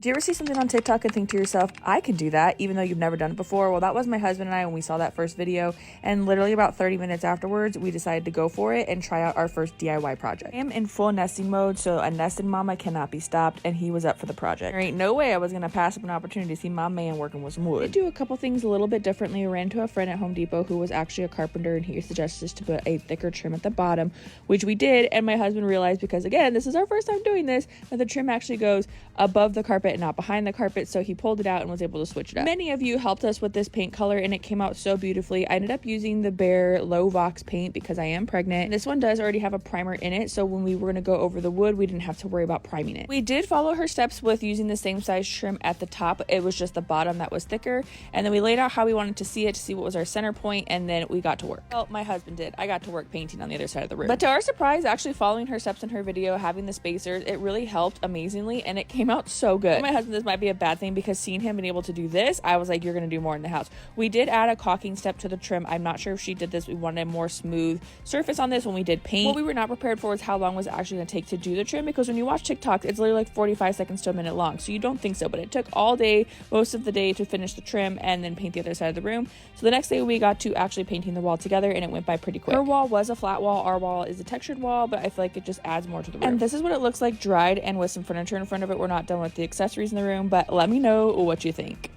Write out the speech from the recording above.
Do you ever see something on TikTok and think to yourself, I can do that, even though you've never done it before? Well, that was my husband and I when we saw that first video, and literally about 30 minutes afterwards, we decided to go for it and try out our first DIY project. I am in full nesting mode, so a nested mama cannot be stopped, and he was up for the project. There ain't no way I was gonna pass up an opportunity to see my man working with some wood. I did do a couple things a little bit differently. I ran into a friend at Home Depot who was actually a carpenter, and he suggested us to put a thicker trim at the bottom, which we did, and my husband realized, because again, this is our first time doing this, that the trim actually goes above the carpet and not behind the carpet, so he pulled it out and was able to switch it up. Many of you helped us with this paint color, and it came out so beautifully. I ended up using the Behr Low Vox paint because I am pregnant. This one does already have a primer in it, so when we were going to go over the wood, we didn't have to worry about priming it. We did follow her steps with using the same size trim at the top. It was just the bottom that was thicker, and then we laid out how we wanted to see it, to see what was our center point, and then we got to work. Well, my husband did. I got to work painting on the other side of the room. But to our surprise, actually following her steps in her video, having the spacers, it really helped amazingly, and it came out so good. For my husband, this might be a bad thing, because seeing him being able to do this, I was like, you're going to do more in the house. We did add a caulking step to the trim. I'm not sure if she did this. We wanted a more smooth surface on this when we did paint. What we were not prepared for is how long was it actually going to take to do the trim, because when you watch TikToks, it's literally like 45 seconds to a minute long, so you don't think so, but it took all day, most of the day, to finish the trim and then paint the other side of the room. So the next day we got to actually painting the wall together, and it went by pretty quick. Her wall was a flat wall. Our wall is a textured wall, but I feel like it just adds more to the room. And this is what it looks like dried and with some furniture in front of it. We're not done with the accessories in the room, but let me know what you think.